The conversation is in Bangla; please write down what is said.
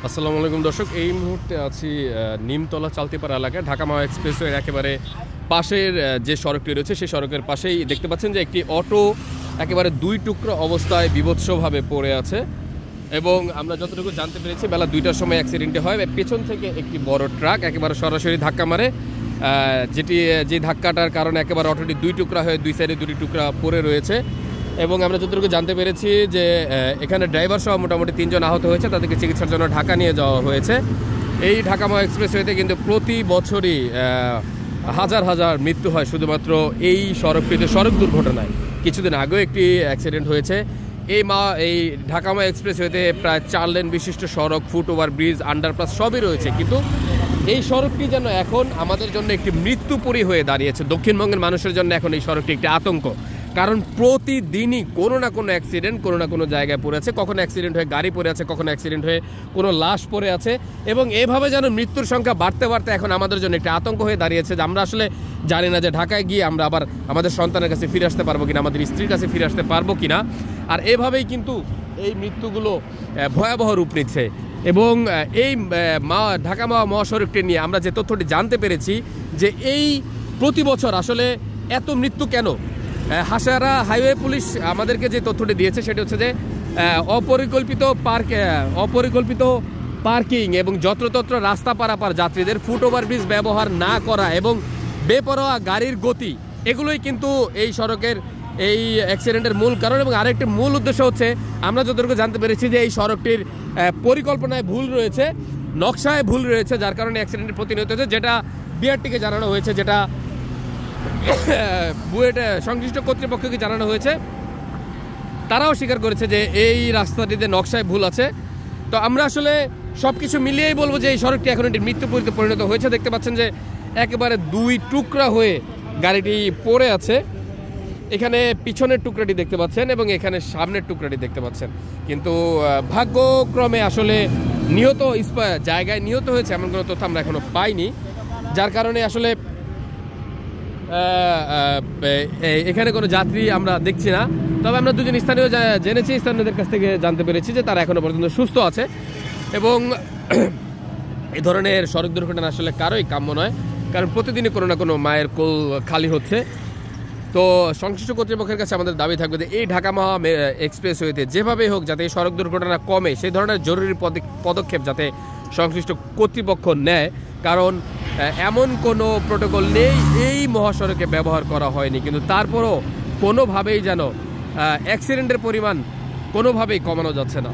আসসালামু আলাইকুম দর্শক, এই মুহূর্তে আছি নিমতলা চালতিপাড়া এলাকায়। ঢাকা মাওয়া এক্সপ্রেসওয়ের একেবারে পাশের যে সড়কটি রয়েছে সেই সড়কের পাশেই দেখতে পাচ্ছেন যে একটি অটো একেবারে দুই টুকরো অবস্থায় বিভৎসভাবে পড়ে আছে। এবং আমরা যতটুকু জানতে পেরেছি বেলা 2টার সময় অ্যাক্সিডেন্টটি হয়। পেছন থেকে একটি বড় ট্রাক একেবারে সরাসরি ধাক্কা মারে, যে ধাক্কাটার কারণে একেবারে অটোটি দুই টুকরা হয়ে দুই সাইডে দুটি টুকরা পড়ে রয়েছে। এবং আমরা যতটুকু জানতে পেরেছি যে এখানে ড্রাইভার সহ মোটামুটি 3 জন আহত হয়েছে, তাদেরকে চিকিৎসার জন্য ঢাকা নিয়ে যাওয়া হয়েছে। এই ঢাকা মাওয়া এক্সপ্রেসওয়েতে কিন্তু প্রতি বছরই হাজার হাজার মৃত্যু হয় শুধুমাত্র এই সড়কটিতে সড়ক দুর্ঘটনায়। কিছুদিন আগেও একটি অ্যাক্সিডেন্ট হয়েছে। এই ঢাকা মাওয়া এক্সপ্রেসওয়েতে প্রায় 4 লেন বিশিষ্ট সড়ক, ফুট ওভার ব্রিজ, আন্ডারপাস সবই রয়েছে, কিন্তু এই সড়কটি যেন এখন আমাদের জন্য একটি মৃত্যুপুরী হয়ে দাঁড়িয়েছে। দক্ষিণবঙ্গের মানুষের জন্য এখন এই সড়কটি একটি আতঙ্ক, কারণ প্রতিদিনই কোনো না কোনো অ্যাক্সিডেন্ট কোনো না কোনো জায়গায় পড়ে আছে। কখনো অ্যাক্সিডেন্ট হয়ে গাড়ি পড়ে আছে, কখনো অ্যাক্সিডেন্ট হয়ে কোনো লাশ পড়ে আছে। এবং এভাবে যেন মৃত্যুর সংখ্যা বাড়তে বাড়তে এখন আমাদের জন্য একটা আতঙ্ক হয়ে দাঁড়িয়েছে যে আমরা আসলে জানি না যে ঢাকায় গিয়ে আমরা আবার আমাদের সন্তানের কাছে ফিরে আসতে পারবো কিনা, আমাদের স্ত্রীর কাছে ফিরে আসতে পারবো কিনা। আর এভাবেই কিন্তু এই মৃত্যুগুলো ভয়াবহ রূপ নিচ্ছে। এবং এই ঢাকা মাওয়া মহাসড়কটি নিয়ে আমরা যে তথ্যটি জানতে পেরেছি যে এই প্রতি বছর আসলে এত মৃত্যু কেন। হাসারা হাইওয়ে পুলিশ আমাদেরকে যে তথ্যটি দিয়েছে সেটি হচ্ছে যে অপরিকল্পিত পার্কিং এবং যত্রতত্র রাস্তা পারাপার, যাত্রীদের ফুট ওভার ব্রিজ ব্যবহার না করা এবং বেপরোয়া গাড়ির গতি, এগুলোই কিন্তু এই সড়কের এই অ্যাক্সিডেন্টের মূল কারণ। এবং আরেকটি মূল উদ্দেশ্য হচ্ছে আমরা যতটুকু জানতে পেরেছি যে এই সড়কটির পরিকল্পনায় ভুল রয়েছে, নকশায় ভুল রয়েছে, যার কারণে অ্যাক্সিডেন্টের প্রতিনিয়ত হচ্ছে, যেটা বিআরটিকে জানানো হয়েছে, যেটা বুয়েট সংশ্লিষ্ট কর্তৃপক্ষকে জানানো হয়েছে। তারাও স্বীকার করেছে যে এই রাস্তাটিতে নকশায় ভুল আছে। তো আমরা আসলে সব কিছু মিলিয়েই বলবো যে এই সড়কটি এখন একটি মৃত্যুপুরীতে পরিণত হয়েছে। দেখতে পাচ্ছেন যে একেবারে দুই টুকরা হয়ে গাড়িটি পড়ে আছে। এখানে পিছনের টুকরাটি দেখতে পাচ্ছেন এবং এখানে সামনের টুকরাটি দেখতে পাচ্ছেন, কিন্তু ভাগ্যক্রমে আসলে জায়গায় নিহত হয়েছে এমন কোনো তথ্য আমরা এখনো পাইনি, যার কারণে আসলে এখানে কোনো যাত্রী আমরা দেখছি না। তবে আমরা দুজন স্থানীয় জেনেছি, স্থানীয়দের কাছ থেকে জানতে পেরেছি যে তারা এখনো পর্যন্ত সুস্থ আছে। এবং এই ধরনের সড়ক দুর্ঘটনা আসলে কারোই কাম্য নয়, কারণ প্রতিদিনই কোনো না কোনো মায়ের কোল খালি হচ্ছে। তো সংশ্লিষ্ট কর্তৃপক্ষের কাছে আমাদের দাবি থাকবে যে এই ঢাকা মাওয়া এক্সপ্রেসওয়েতে যেভাবেই হোক যাতে এই সড়ক দুর্ঘটনা কমে, সেই ধরনের জরুরি পদক্ষেপ যাতে সংশ্লিষ্ট কর্তৃপক্ষ নেয়। কারণ এমন কোনো প্রোটোকল নেই, এই মহাসড়কে ব্যবহার করা হয়নি, কিন্তু তারপরও কোনোভাবেই যেন অ্যাক্সিডেন্টের পরিমাণ কোনোভাবেই কমানো যাচ্ছে না।